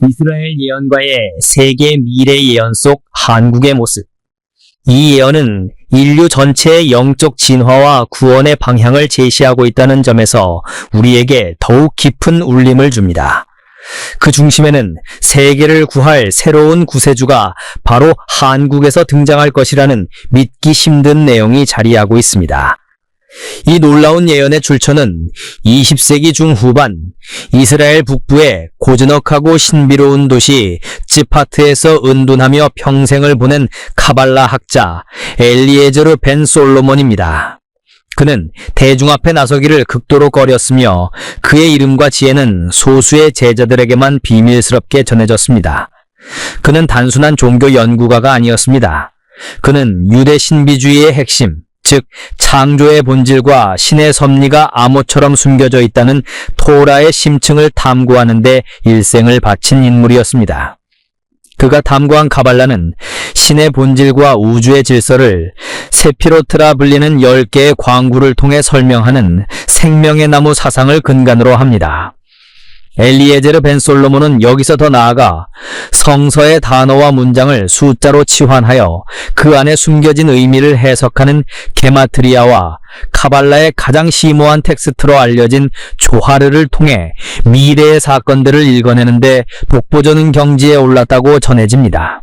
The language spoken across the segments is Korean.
이스라엘 예언과의 세계 미래 예언 속 한국의 모습. 이 예언은 인류 전체의 영적 진화와 구원의 방향을 제시하고 있다는 점에서 우리에게 더욱 깊은 울림을 줍니다. 그 중심에는 세계를 구할 새로운 구세주가 바로 한국에서 등장할 것이라는 믿기 힘든 내용이 자리하고 있습니다. 이 놀라운 예언의 출처는 20세기 중후반 이스라엘 북부의 고즈넉하고 신비로운 도시 츠파트에서 은둔하며 평생을 보낸 카발라 학자 엘리에제르 벤 솔로몬입니다. 그는 대중 앞에 나서기를 극도로 꺼렸으며 그의 이름과 지혜는 소수의 제자들에게만 비밀스럽게 전해졌습니다. 그는 단순한 종교 연구가가 아니었습니다. 그는 유대 신비주의의 핵심, 즉 창조의 본질과 신의 섭리가 암호처럼 숨겨져 있다는 토라의 심층을 탐구하는 데 일생을 바친 인물이었습니다. 그가 탐구한 카발라는 신의 본질과 우주의 질서를 세피로트라 불리는 10개의 광구를 통해 설명하는 생명의 나무 사상을 근간으로 합니다. 엘리에제르 벤 솔로몬은 여기서 더 나아가 성서의 단어와 문장을 숫자로 치환하여 그 안에 숨겨진 의미를 해석하는 게마트리아와 카발라의 가장 심오한 텍스트로 알려진 조하르를 통해 미래의 사건들을 읽어내는데 독보적인 경지에 올랐다고 전해집니다.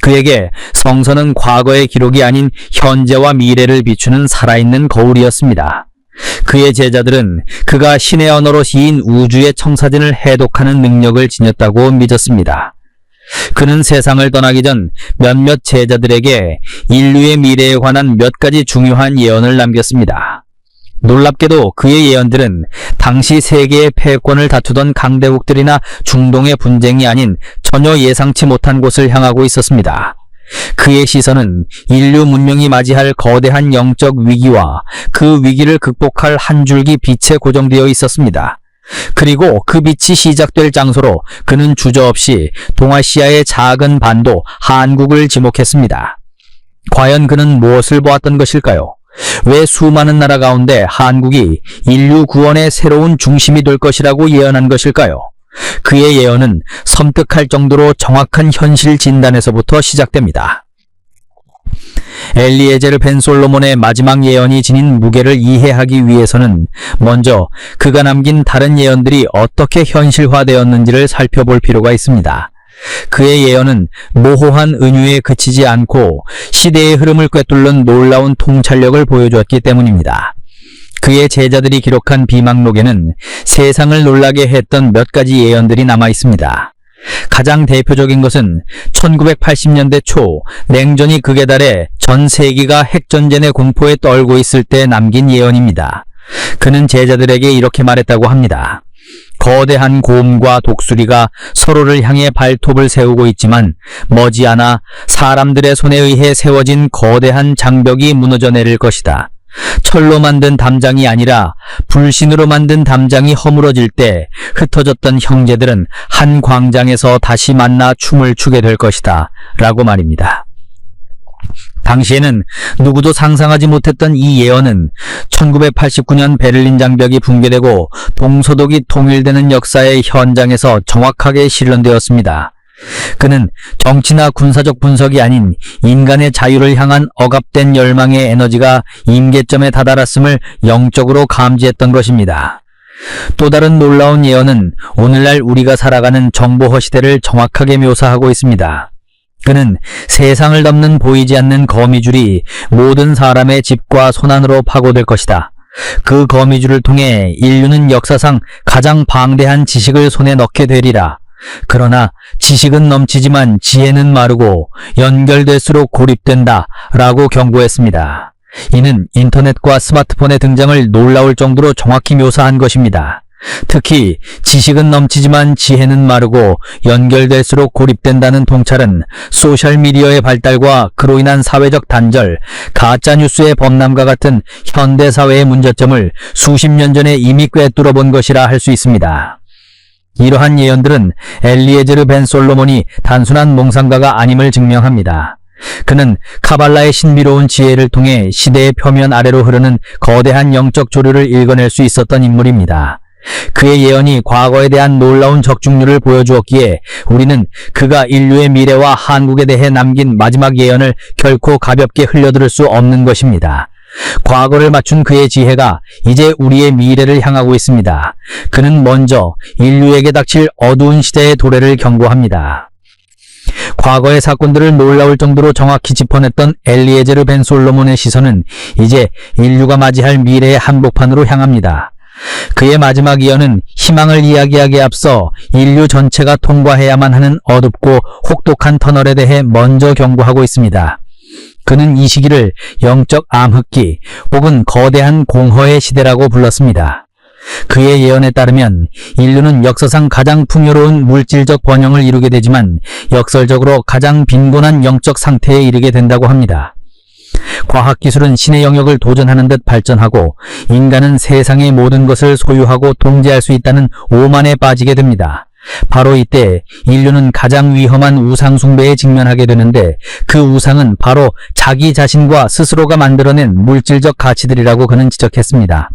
그에게 성서는 과거의 기록이 아닌 현재와 미래를 비추는 살아있는 거울이었습니다. 그의 제자들은 그가 신의 언어로 시인 우주의 청사진을 해독하는 능력을 지녔다고 믿었습니다. 그는 세상을 떠나기 전 몇몇 제자들에게 인류의 미래에 관한 몇 가지 중요한 예언을 남겼습니다. 놀랍게도 그의 예언들은 당시 세계의 패권을 다투던 강대국들이나 중동의 분쟁이 아닌 전혀 예상치 못한 곳을 향하고 있었습니다. 그의 시선은 인류 문명이 맞이할 거대한 영적 위기와 그 위기를 극복할 한 줄기 빛에 고정되어 있었습니다. 그리고 그 빛이 시작될 장소로 그는 주저없이 동아시아의 작은 반도 한국을 지목했습니다. 과연 그는 무엇을 보았던 것일까요? 왜 수많은 나라 가운데 한국이 인류 구원의 새로운 중심이 될 것이라고 예언한 것일까요? 그의 예언은 섬뜩할 정도로 정확한 현실 진단에서부터 시작됩니다. 엘리에제르 벤 솔로몬의 마지막 예언이 지닌 무게를 이해하기 위해서는 먼저 그가 남긴 다른 예언들이 어떻게 현실화되었는지를 살펴볼 필요가 있습니다. 그의 예언은 모호한 은유에 그치지 않고 시대의 흐름을 꿰뚫는 놀라운 통찰력을 보여주었기 때문입니다. 그의 제자들이 기록한 비망록에는 세상을 놀라게 했던 몇 가지 예언들이 남아 있습니다. 가장 대표적인 것은 1980년대 초 냉전이 극에 달해 전 세계가 핵전쟁의 공포에 떨고 있을 때 남긴 예언입니다. 그는 제자들에게 이렇게 말했다고 합니다. 거대한 곰과 독수리가 서로를 향해 발톱을 세우고 있지만 머지않아 사람들의 손에 의해 세워진 거대한 장벽이 무너져 내릴 것이다. 철로 만든 담장이 아니라 불신으로 만든 담장이 허물어질 때 흩어졌던 형제들은 한 광장에서 다시 만나 춤을 추게 될 것이다 라고 말입니다. 당시에는 누구도 상상하지 못했던 이 예언은 1989년 베를린 장벽이 붕괴되고 동서독이 통일되는 역사의 현장에서 정확하게 실현되었습니다. 그는 정치나 군사적 분석이 아닌 인간의 자유를 향한 억압된 열망의 에너지가 임계점에 다다랐음을 영적으로 감지했던 것입니다. 또 다른 놀라운 예언은 오늘날 우리가 살아가는 정보화 시대를 정확하게 묘사하고 있습니다. 그는 세상을 덮는 보이지 않는 거미줄이 모든 사람의 집과 손안으로 파고들 것이다. 그 거미줄을 통해 인류는 역사상 가장 방대한 지식을 손에 넣게 되리라. 그러나 지식은 넘치지만 지혜는 마르고 연결될수록 고립된다 라고 경고했습니다. 이는 인터넷과 스마트폰의 등장을 놀라울 정도로 정확히 묘사한 것입니다. 특히 지식은 넘치지만 지혜는 마르고 연결될수록 고립된다는 통찰은 소셜미디어의 발달과 그로 인한 사회적 단절, 가짜뉴스의 범람과 같은 현대사회의 문제점을 수십 년 전에 이미 꿰뚫어 본 것이라 할 수 있습니다. 이러한 예언들은 엘리에제르 벤 솔로몬이 단순한 몽상가가 아님을 증명합니다. 그는 카발라의 신비로운 지혜를 통해 시대의 표면 아래로 흐르는 거대한 영적 조류를 읽어낼 수 있었던 인물입니다. 그의 예언이 과거에 대한 놀라운 적중률을 보여주었기에 우리는 그가 인류의 미래와 한국에 대해 남긴 마지막 예언을 결코 가볍게 흘려들을 수 없는 것입니다. 과거를 맞춘 그의 지혜가 이제 우리의 미래를 향하고 있습니다. 그는 먼저 인류에게 닥칠 어두운 시대의 도래를 경고합니다. 과거의 사건들을 놀라울 정도로 정확히 짚어냈던 엘리에제르 벤 솔로몬의 시선은 이제 인류가 맞이할 미래의 한복판으로 향합니다. 그의 마지막 예언은 희망을 이야기하기에 앞서 인류 전체가 통과해야만 하는 어둡고 혹독한 터널에 대해 먼저 경고하고 있습니다. 그는 이 시기를 영적 암흑기 혹은 거대한 공허의 시대라고 불렀습니다. 그의 예언에 따르면 인류는 역사상 가장 풍요로운 물질적 번영을 이루게 되지만 역설적으로 가장 빈곤한 영적 상태에 이르게 된다고 합니다. 과학기술은 신의 영역을 도전하는 듯 발전하고 인간은 세상의 모든 것을 소유하고 통제할 수 있다는 오만에 빠지게 됩니다. 바로 이때 인류는 가장 위험한 우상 숭배에 직면하게 되는데 그 우상은 바로 자기 자신과 스스로가 만들어낸 물질적 가치들이라고 그는 지적했습니다.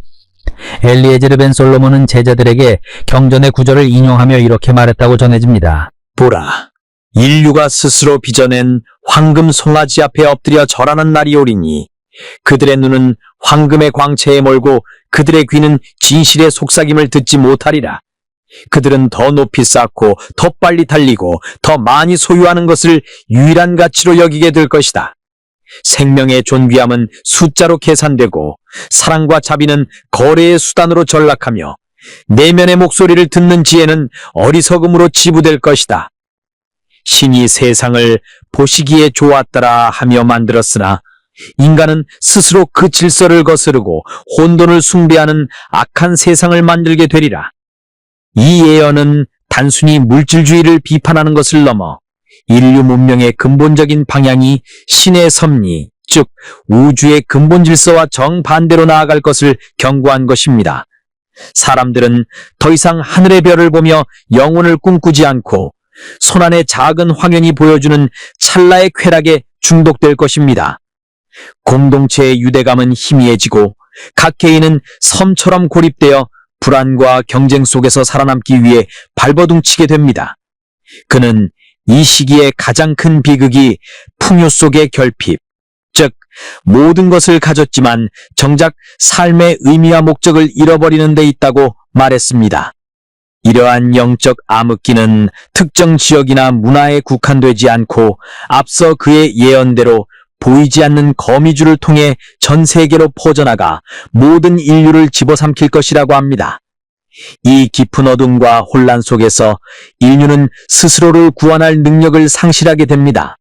엘리에제르 벤 솔로몬은 제자들에게 경전의 구절을 인용하며 이렇게 말했다고 전해집니다. 보라, 인류가 스스로 빚어낸 황금 송아지 앞에 엎드려 절하는 날이 오리니 그들의 눈은 황금의 광채에 멀고 그들의 귀는 진실의 속삭임을 듣지 못하리라. 그들은 더 높이 쌓고 더 빨리 달리고 더 많이 소유하는 것을 유일한 가치로 여기게 될 것이다. 생명의 존귀함은 숫자로 계산되고 사랑과 자비는 거래의 수단으로 전락하며 내면의 목소리를 듣는 지혜는 어리석음으로 치부될 것이다. 신이 세상을 보시기에 좋았더라 하며 만들었으나 인간은 스스로 그 질서를 거스르고 혼돈을 숭배하는 악한 세상을 만들게 되리라. 이 예언은 단순히 물질주의를 비판하는 것을 넘어 인류 문명의 근본적인 방향이 신의 섭리, 즉 우주의 근본 질서와 정반대로 나아갈 것을 경고한 것입니다. 사람들은 더 이상 하늘의 별을 보며 영혼을 꿈꾸지 않고 손안의 작은 황연이 보여주는 찰나의 쾌락에 중독될 것입니다. 공동체의 유대감은 희미해지고 각 개인은 섬처럼 고립되어 불안과 경쟁 속에서 살아남기 위해 발버둥치게 됩니다. 그는 이 시기의 가장 큰 비극이 풍요 속의 결핍, 즉 모든 것을 가졌지만 정작 삶의 의미와 목적을 잃어버리는 데 있다고 말했습니다. 이러한 영적 암흑기는 특정 지역이나 문화에 국한되지 않고 앞서 그의 예언대로 보이지 않는 거미줄을 통해 전 세계로 퍼져나가 모든 인류를 집어삼킬 것이라고 합니다. 이 깊은 어둠과 혼란 속에서 인류는 스스로를 구원할 능력을 상실하게 됩니다.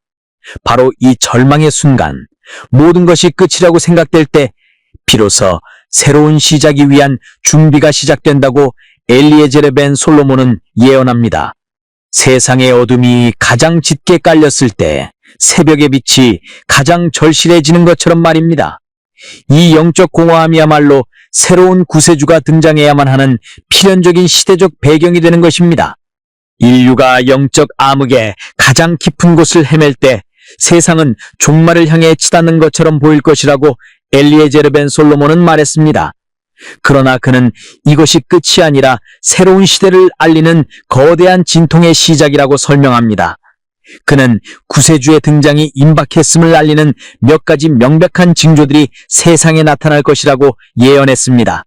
바로 이 절망의 순간, 모든 것이 끝이라고 생각될 때 비로소 새로운 시작이 위한 준비가 시작된다고 엘리에제르 벤 솔로몬은 예언합니다. 세상의 어둠이 가장 짙게 깔렸을 때 새벽의 빛이 가장 절실해지는 것처럼 말입니다. 이 영적 공허함이야말로 새로운 구세주가 등장해야만 하는 필연적인 시대적 배경이 되는 것입니다. 인류가 영적 암흑의 가장 깊은 곳을 헤맬 때 세상은 종말을 향해 치닫는 것처럼 보일 것이라고 엘리에제르 벤 솔로몬은 말했습니다. 그러나 그는 이것이 끝이 아니라 새로운 시대를 알리는 거대한 진통의 시작이라고 설명합니다. 그는 구세주의 등장이 임박했음을 알리는 몇 가지 명백한 징조들이 세상에 나타날 것이라고 예언했습니다.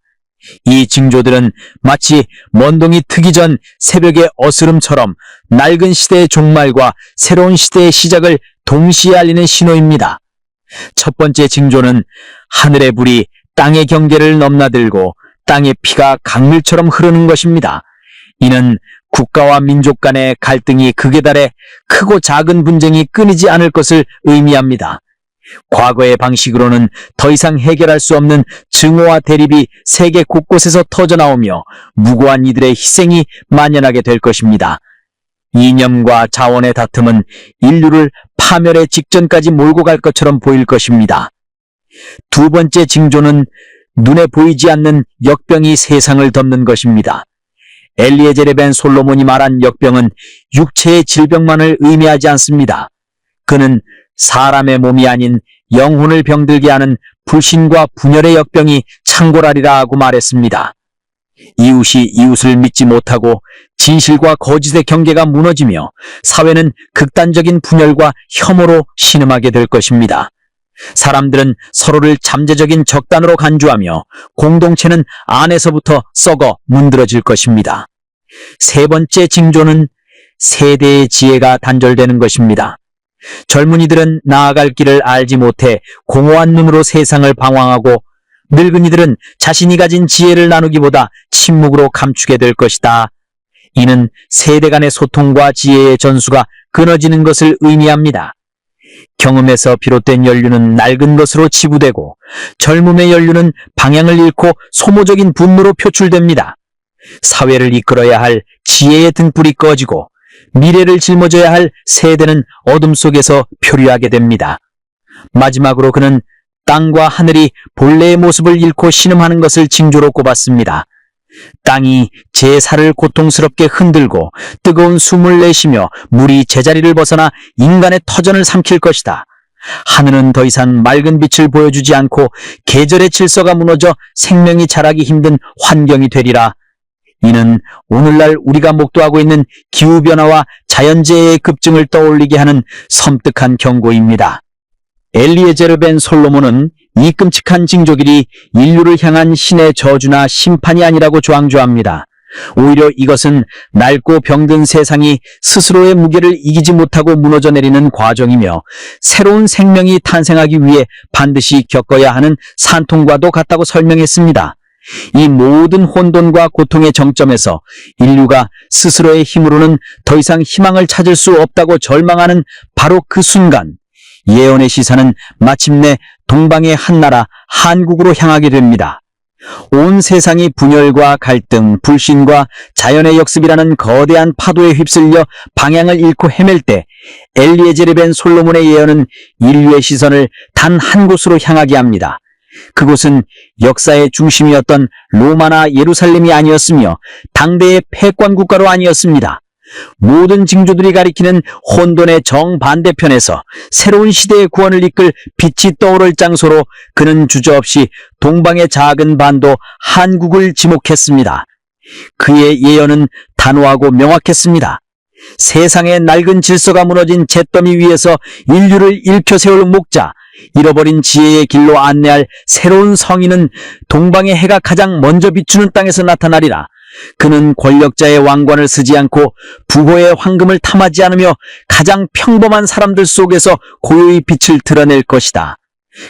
이 징조들은 마치 먼동이 트기 전 새벽의 어스름처럼 낡은 시대의 종말과 새로운 시대의 시작을 동시에 알리는 신호입니다. 첫 번째 징조는 하늘의 불이 땅의 경계를 넘나들고 땅의 피가 강물처럼 흐르는 것입니다. 이는 국가와 민족 간의 갈등이 극에 달해 크고 작은 분쟁이 끊이지 않을 것을 의미합니다. 과거의 방식으로는 더 이상 해결할 수 없는 증오와 대립이 세계 곳곳에서 터져나오며 무고한 이들의 희생이 만연하게 될 것입니다. 이념과 자원의 다툼은 인류를 파멸의 직전까지 몰고 갈 것처럼 보일 것입니다. 두 번째 징조는 눈에 보이지 않는 역병이 세상을 덮는 것입니다. 엘리에제르 벤 솔로몬이 말한 역병은 육체의 질병만을 의미하지 않습니다. 그는 사람의 몸이 아닌 영혼을 병들게 하는 불신과 분열의 역병이 창궐하리라 하고 말했습니다. 이웃이 이웃을 믿지 못하고 진실과 거짓의 경계가 무너지며 사회는 극단적인 분열과 혐오로 신음하게 될 것입니다. 사람들은 서로를 잠재적인 적단으로 간주하며 공동체는 안에서부터 썩어 문드러질 것입니다. 세 번째 징조는 세대의 지혜가 단절되는 것입니다. 젊은이들은 나아갈 길을 알지 못해 공허한 눈으로 세상을 방황하고 늙은이들은 자신이 가진 지혜를 나누기보다 침묵으로 감추게 될 것이다. 이는 세대 간의 소통과 지혜의 전수가 끊어지는 것을 의미합니다. 경험에서 비롯된 연륜은 낡은 것으로 치부되고 젊음의 연륜은 방향을 잃고 소모적인 분노로 표출됩니다. 사회를 이끌어야 할 지혜의 등불이 꺼지고 미래를 짊어져야 할 세대는 어둠 속에서 표류하게 됩니다. 마지막으로 그는 땅과 하늘이 본래의 모습을 잃고 신음하는 것을 징조로 꼽았습니다. 땅이 제사를 고통스럽게 흔들고 뜨거운 숨을 내쉬며 물이 제자리를 벗어나 인간의 터전을 삼킬 것이다. 하늘은 더 이상 맑은 빛을 보여주지 않고 계절의 질서가 무너져 생명이 자라기 힘든 환경이 되리라. 이는 오늘날 우리가 목도하고 있는 기후변화와 자연재해의 급증을 떠올리게 하는 섬뜩한 경고입니다. 엘리에제르 벤 솔로몬은 이 끔찍한 징조길이 인류를 향한 신의 저주나 심판이 아니라고 저항조합니다. 오히려 이것은 낡고 병든 세상이 스스로의 무게를 이기지 못하고 무너져 내리는 과정이며 새로운 생명이 탄생하기 위해 반드시 겪어야 하는 산통과도 같다고 설명했습니다. 이 모든 혼돈과 고통의 정점에서 인류가 스스로의 힘으로는 더 이상 희망을 찾을 수 없다고 절망하는 바로 그 순간 예언의 시사는 마침내 동방의 한나라 한국으로 향하게 됩니다. 온 세상이 분열과 갈등, 불신과 자연의 역습이라는 거대한 파도에 휩쓸려 방향을 잃고 헤맬 때 엘리에제르 벤 솔로몬의 예언은 인류의 시선을 단 한 곳으로 향하게 합니다. 그곳은 역사의 중심이었던 로마나 예루살렘이 아니었으며 당대의 패권 국가로 아니었습니다. 모든 징조들이 가리키는 혼돈의 정반대편에서 새로운 시대의 구원을 이끌 빛이 떠오를 장소로 그는 주저없이 동방의 작은 반도 한국을 지목했습니다. 그의 예언은 단호하고 명확했습니다. 세상의 낡은 질서가 무너진 잿더미 위에서 인류를 일으켜 세울 목자, 잃어버린 지혜의 길로 안내할 새로운 성인은 동방의 해가 가장 먼저 비추는 땅에서 나타나리라. 그는 권력자의 왕관을 쓰지 않고 부호의 황금을 탐하지 않으며 가장 평범한 사람들 속에서 고요히 빛을 드러낼 것이다.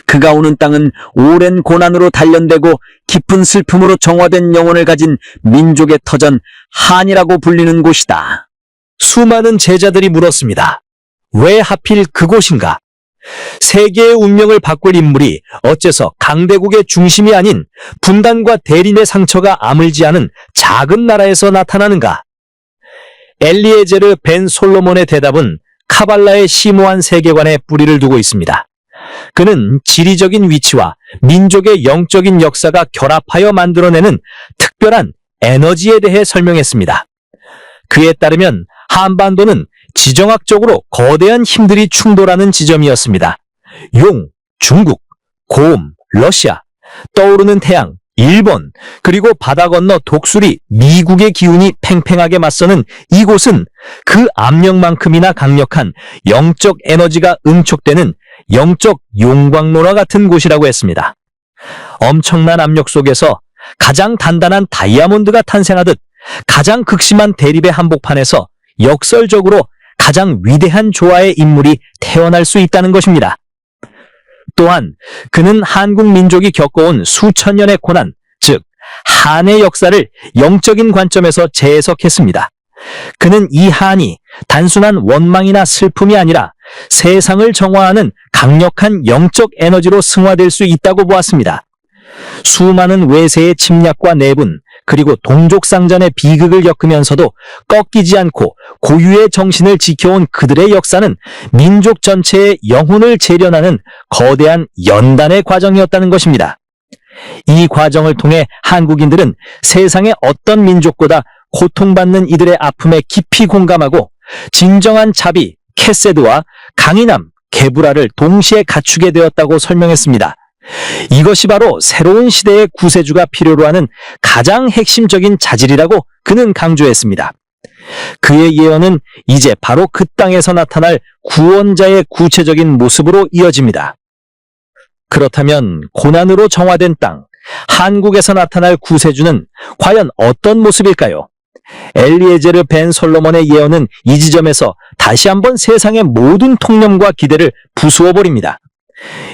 그가 오는 땅은 오랜 고난으로 단련되고 깊은 슬픔으로 정화된 영혼을 가진 민족의 터전 한이라고 불리는 곳이다. 수많은 제자들이 물었습니다. 왜 하필 그곳인가? 세계의 운명을 바꿀 인물이 어째서 강대국의 중심이 아닌 분단과 대립의 상처가 아물지 않은 작은 나라에서 나타나는가? 엘리에제르 벤 솔로몬의 대답은 카발라의 심오한 세계관에 뿌리를 두고 있습니다. 그는 지리적인 위치와 민족의 영적인 역사가 결합하여 만들어내는 특별한 에너지에 대해 설명했습니다. 그에 따르면 한반도는 지정학적으로 거대한 힘들이 충돌하는 지점이었습니다. 용, 중국, 곰, 러시아, 떠오르는 태양, 일본, 그리고 바다 건너 독수리, 미국의 기운이 팽팽하게 맞서는 이곳은 그 압력만큼이나 강력한 영적 에너지가 응축되는 영적 용광로와 같은 곳이라고 했습니다. 엄청난 압력 속에서 가장 단단한 다이아몬드가 탄생하듯 가장 극심한 대립의 한복판에서 역설적으로 가장 위대한 조화의 인물이 태어날 수 있다는 것입니다. 또한 그는 한국 민족이 겪어온 수천 년의 고난, 즉 한의 역사를 영적인 관점에서 재해석했습니다. 그는 이 한이 단순한 원망이나 슬픔이 아니라 세상을 정화하는 강력한 영적 에너지로 승화될 수 있다고 보았습니다. 수많은 외세의 침략과 내분, 그리고 동족상전의 비극을 겪으면서도 꺾이지 않고 고유의 정신을 지켜온 그들의 역사는 민족 전체의 영혼을 재련하는 거대한 연단의 과정이었다는 것입니다. 이 과정을 통해 한국인들은 세상의 어떤 민족보다 고통받는 이들의 아픔에 깊이 공감하고 진정한 자비, 캐세드와 강인함, 개부라를 동시에 갖추게 되었다고 설명했습니다. 이것이 바로 새로운 시대의 구세주가 필요로 하는 가장 핵심적인 자질이라고 그는 강조했습니다. 그의 예언은 이제 바로 그 땅에서 나타날 구원자의 구체적인 모습으로 이어집니다. 그렇다면 고난으로 정화된 땅, 한국에서 나타날 구세주는 과연 어떤 모습일까요? 엘리에제르 벤 솔로몬의 예언은 이 지점에서 다시 한번 세상의 모든 통념과 기대를 부수어버립니다.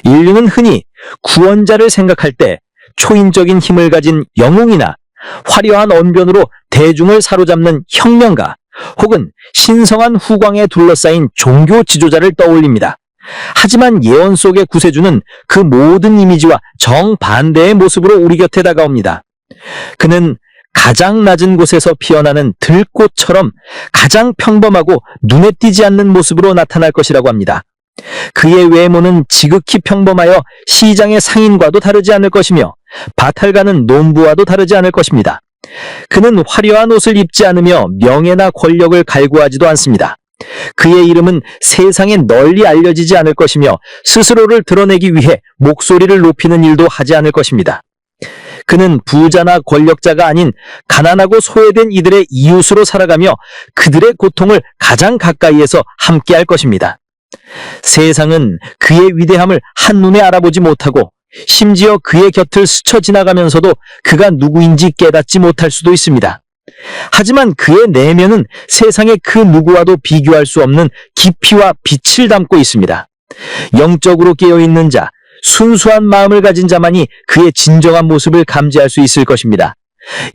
인류는 흔히 구원자를 생각할 때 초인적인 힘을 가진 영웅이나 화려한 언변으로 대중을 사로잡는 혁명가 혹은 신성한 후광에 둘러싸인 종교 지도자를 떠올립니다. 하지만 예언 속의 구세주는 그 모든 이미지와 정반대의 모습으로 우리 곁에 다가옵니다. 그는 가장 낮은 곳에서 피어나는 들꽃처럼 가장 평범하고 눈에 띄지 않는 모습으로 나타날 것이라고 합니다. 그의 외모는 지극히 평범하여 시장의 상인과도 다르지 않을 것이며 밭을 가는 농부와도 다르지 않을 것입니다. 그는 화려한 옷을 입지 않으며 명예나 권력을 갈구하지도 않습니다. 그의 이름은 세상에 널리 알려지지 않을 것이며 스스로를 드러내기 위해 목소리를 높이는 일도 하지 않을 것입니다. 그는 부자나 권력자가 아닌 가난하고 소외된 이들의 이웃으로 살아가며 그들의 고통을 가장 가까이에서 함께할 것입니다. 세상은 그의 위대함을 한눈에 알아보지 못하고 심지어 그의 곁을 스쳐 지나가면서도 그가 누구인지 깨닫지 못할 수도 있습니다. 하지만 그의 내면은 세상의 그 누구와도 비교할 수 없는 깊이와 빛을 담고 있습니다. 영적으로 깨어있는 자, 순수한 마음을 가진 자만이 그의 진정한 모습을 감지할 수 있을 것입니다.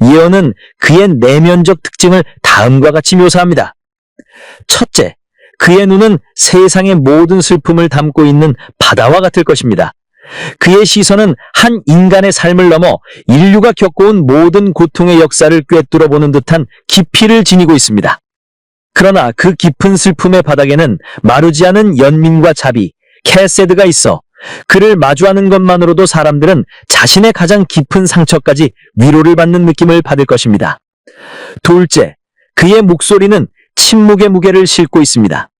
예언은 그의 내면적 특징을 다음과 같이 묘사합니다. 첫째, 그의 눈은 세상의 모든 슬픔을 담고 있는 바다와 같을 것입니다. 그의 시선은 한 인간의 삶을 넘어 인류가 겪어온 모든 고통의 역사를 꿰뚫어 보는 듯한 깊이를 지니고 있습니다. 그러나 그 깊은 슬픔의 바닥에는 마르지 않은 연민과 자비, 캐세드가 있어 그를 마주하는 것만으로도 사람들은 자신의 가장 깊은 상처까지 위로를 받는 느낌을 받을 것입니다. 둘째, 그의 목소리는 침묵의 무게를 싣고 있습니다.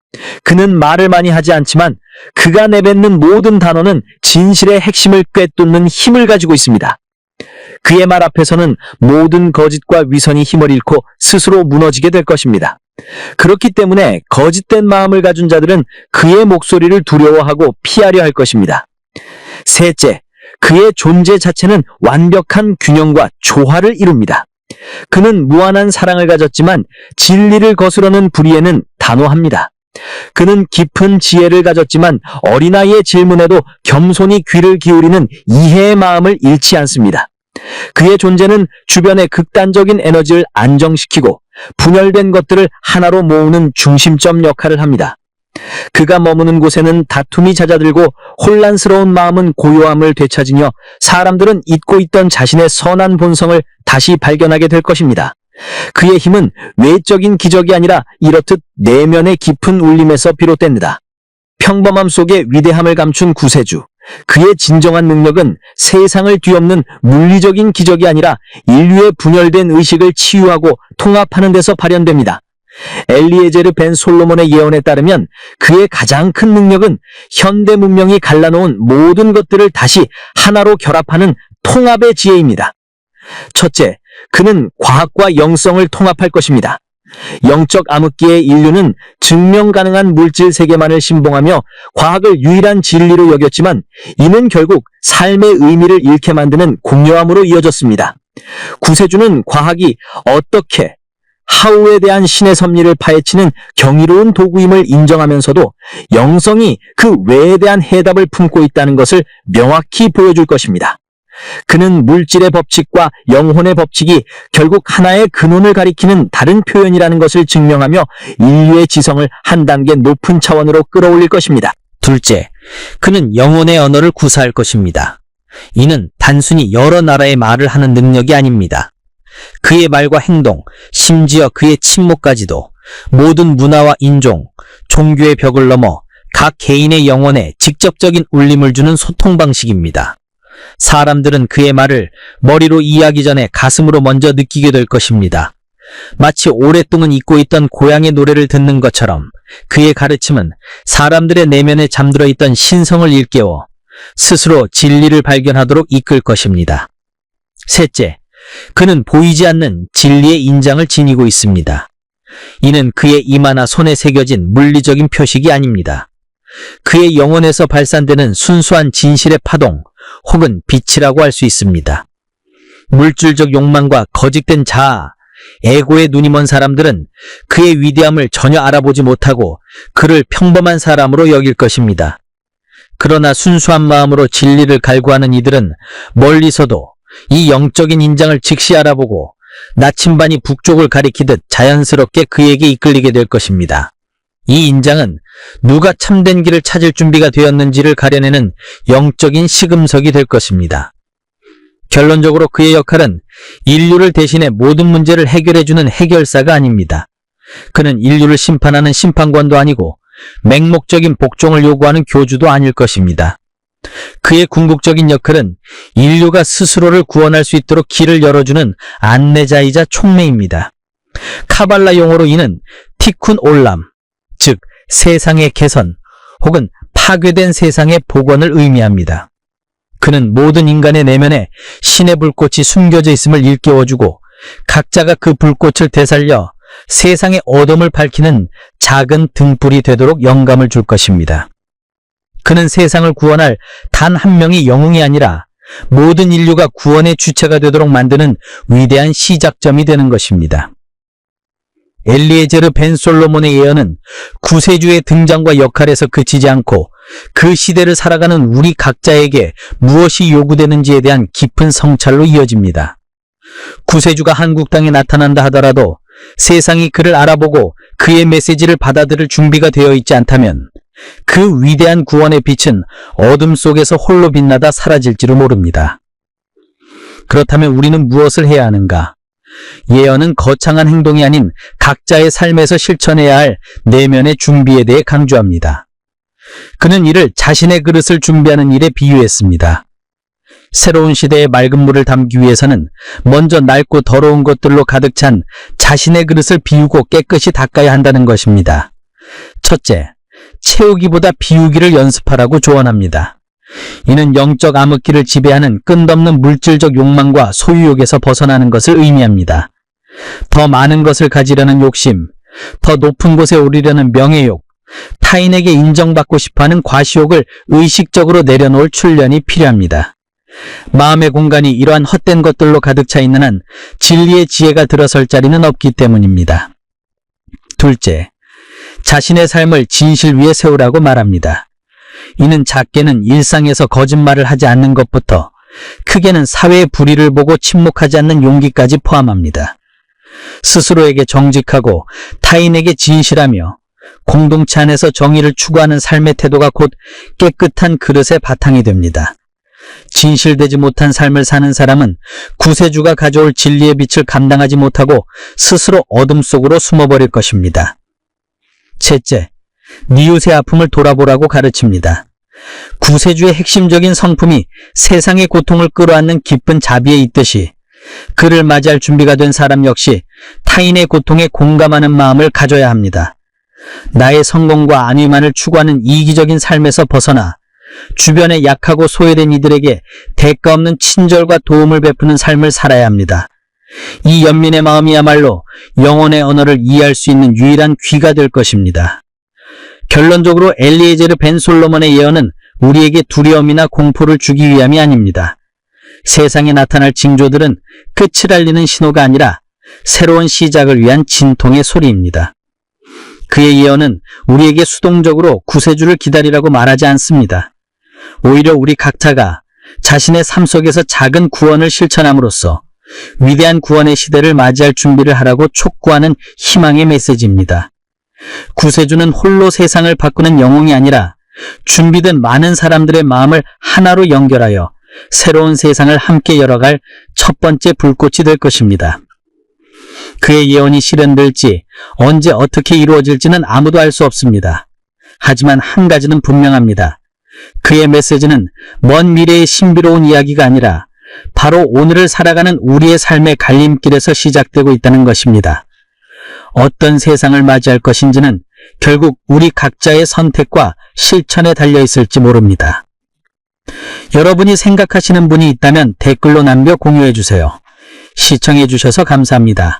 그는 말을 많이 하지 않지만 그가 내뱉는 모든 단어는 진실의 핵심을 꿰뚫는 힘을 가지고 있습니다. 그의 말 앞에서는 모든 거짓과 위선이 힘을 잃고 스스로 무너지게 될 것입니다. 그렇기 때문에 거짓된 마음을 가진 자들은 그의 목소리를 두려워하고 피하려 할 것입니다. 셋째, 그의 존재 자체는 완벽한 균형과 조화를 이룹니다. 그는 무한한 사랑을 가졌지만 진리를 거스르는 불의에는 단호합니다. 그는 깊은 지혜를 가졌지만 어린아이의 질문에도 겸손히 귀를 기울이는 이해의 마음을 잃지 않습니다. 그의 존재는 주변의 극단적인 에너지를 안정시키고 분열된 것들을 하나로 모으는 중심점 역할을 합니다. 그가 머무는 곳에는 다툼이 잦아들고 혼란스러운 마음은 고요함을 되찾으며 사람들은 잊고 있던 자신의 선한 본성을 다시 발견하게 될 것입니다. 그의 힘은 외적인 기적이 아니라 이렇듯 내면의 깊은 울림에서 비롯됩니다. 평범함 속에 위대함을 감춘 구세주, 그의 진정한 능력은 세상을 뒤엎는 물리적인 기적이 아니라 인류의 분열된 의식을 치유하고 통합하는 데서 발현됩니다. 엘리에제르 벤 솔로몬의 예언에 따르면 그의 가장 큰 능력은 현대 문명이 갈라놓은 모든 것들을 다시 하나로 결합하는 통합의 지혜입니다. 첫째, 그는 과학과 영성을 통합할 것입니다. 영적 암흑기의 인류는 증명 가능한 물질 세계만을 신봉하며 과학을 유일한 진리로 여겼지만 이는 결국 삶의 의미를 잃게 만드는 공허함으로 이어졌습니다. 구세주는 과학이 어떻게 하우에 대한 신의 섭리를 파헤치는 경이로운 도구임을 인정하면서도 영성이 그 외에 대한 해답을 품고 있다는 것을 명확히 보여줄 것입니다. 그는 물질의 법칙과 영혼의 법칙이 결국 하나의 근원을 가리키는 다른 표현이라는 것을 증명하며 인류의 지성을 한 단계 높은 차원으로 끌어올릴 것입니다. 둘째, 그는 영혼의 언어를 구사할 것입니다. 이는 단순히 여러 나라의 말을 하는 능력이 아닙니다. 그의 말과 행동, 심지어 그의 침묵까지도 모든 문화와 인종, 종교의 벽을 넘어 각 개인의 영혼에 직접적인 울림을 주는 소통 방식입니다. 사람들은 그의 말을 머리로 이해하기 전에 가슴으로 먼저 느끼게 될 것입니다. 마치 오랫동안 잊고 있던 고향의 노래를 듣는 것처럼 그의 가르침은 사람들의 내면에 잠들어 있던 신성을 일깨워 스스로 진리를 발견하도록 이끌 것입니다. 셋째, 그는 보이지 않는 진리의 인장을 지니고 있습니다. 이는 그의 이마나 손에 새겨진 물리적인 표식이 아닙니다. 그의 영혼에서 발산되는 순수한 진실의 파동 혹은 빛이라고 할 수 있습니다. 물질적 욕망과 거짓된 자아, 에고에 눈이 먼 사람들은 그의 위대함을 전혀 알아보지 못하고 그를 평범한 사람으로 여길 것입니다. 그러나 순수한 마음으로 진리를 갈구하는 이들은 멀리서도 이 영적인 인장을 즉시 알아보고 나침반이 북쪽을 가리키듯 자연스럽게 그에게 이끌리게 될 것입니다. 이 인장은 누가 참된 길을 찾을 준비가 되었는지를 가려내는 영적인 시금석이 될 것입니다. 결론적으로 그의 역할은 인류를 대신해 모든 문제를 해결해주는 해결사가 아닙니다. 그는 인류를 심판하는 심판관도 아니고 맹목적인 복종을 요구하는 교주도 아닐 것입니다. 그의 궁극적인 역할은 인류가 스스로를 구원할 수 있도록 길을 열어주는 안내자이자 촉매입니다. 카발라 용어로 이는 티쿤 올람, 즉 세상의 개선 혹은 파괴된 세상의 복원을 의미합니다. 그는 모든 인간의 내면에 신의 불꽃이 숨겨져 있음을 일깨워주고 각자가 그 불꽃을 되살려 세상의 어둠을 밝히는 작은 등불이 되도록 영감을 줄 것입니다. 그는 세상을 구원할 단 한 명의 영웅이 아니라 모든 인류가 구원의 주체가 되도록 만드는 위대한 시작점이 되는 것입니다. 엘리에제르 벤 솔로몬의 예언은 구세주의 등장과 역할에서 그치지 않고 그 시대를 살아가는 우리 각자에게 무엇이 요구되는지에 대한 깊은 성찰로 이어집니다. 구세주가 한국 땅에 나타난다 하더라도 세상이 그를 알아보고 그의 메시지를 받아들일 준비가 되어 있지 않다면 그 위대한 구원의 빛은 어둠 속에서 홀로 빛나다 사라질지도 모릅니다. 그렇다면 우리는 무엇을 해야 하는가? 예언은 거창한 행동이 아닌 각자의 삶에서 실천해야 할 내면의 준비에 대해 강조합니다. 그는 이를 자신의 그릇을 준비하는 일에 비유했습니다. 새로운 시대의 맑은 물을 담기 위해서는 먼저 낡고 더러운 것들로 가득 찬 자신의 그릇을 비우고 깨끗이 닦아야 한다는 것입니다. 첫째, 채우기보다 비우기를 연습하라고 조언합니다. 이는 영적 암흑기를 지배하는 끝없는 물질적 욕망과 소유욕에서 벗어나는 것을 의미합니다. 더 많은 것을 가지려는 욕심, 더 높은 곳에 오르려는 명예욕, 타인에게 인정받고 싶어하는 과시욕을 의식적으로 내려놓을 훈련이 필요합니다. 마음의 공간이 이러한 헛된 것들로 가득 차 있는 한 진리의 지혜가 들어설 자리는 없기 때문입니다. 둘째, 자신의 삶을 진실 위에 세우라고 말합니다. 이는 작게는 일상에서 거짓말을 하지 않는 것부터 크게는 사회의 불의를 보고 침묵하지 않는 용기까지 포함합니다. 스스로에게 정직하고 타인에게 진실하며 공동체 안에서 정의를 추구하는 삶의 태도가 곧 깨끗한 그릇의 바탕이 됩니다. 진실되지 못한 삶을 사는 사람은 구세주가 가져올 진리의 빛을 감당하지 못하고 스스로 어둠 속으로 숨어버릴 것입니다. 셋째, 니웃의 아픔을 돌아보라고 가르칩니다. 구세주의 핵심적인 성품이 세상의 고통을 끌어안는 깊은 자비에 있듯이 그를 맞이할 준비가 된 사람 역시 타인의 고통에 공감하는 마음을 가져야 합니다. 나의 성공과 안위만을 추구하는 이기적인 삶에서 벗어나 주변에 약하고 소외된 이들에게 대가 없는 친절과 도움을 베푸는 삶을 살아야 합니다. 이 연민의 마음이야말로 영혼의 언어를 이해할 수 있는 유일한 귀가 될 것입니다. 결론적으로 엘리에제르 벤 솔로몬의 예언은 우리에게 두려움이나 공포를 주기 위함이 아닙니다. 세상에 나타날 징조들은 끝을 알리는 신호가 아니라 새로운 시작을 위한 진통의 소리입니다. 그의 예언은 우리에게 수동적으로 구세주를 기다리라고 말하지 않습니다. 오히려 우리 각자가 자신의 삶 속에서 작은 구원을 실천함으로써 위대한 구원의 시대를 맞이할 준비를 하라고 촉구하는 희망의 메시지입니다. 구세주는 홀로 세상을 바꾸는 영웅이 아니라 준비된 많은 사람들의 마음을 하나로 연결하여 새로운 세상을 함께 열어갈 첫 번째 불꽃이 될 것입니다. 그의 예언이 실현될지 언제 어떻게 이루어질지는 아무도 알 수 없습니다. 하지만 한 가지는 분명합니다. 그의 메시지는 먼 미래의 신비로운 이야기가 아니라 바로 오늘을 살아가는 우리의 삶의 갈림길에서 시작되고 있다는 것입니다. 어떤 세상을 맞이할 것인지는 결국 우리 각자의 선택과 실천에 달려 있을지 모릅니다. 여러분이 생각하시는 분이 있다면 댓글로 남겨 공유해 주세요. 시청해 주셔서 감사합니다.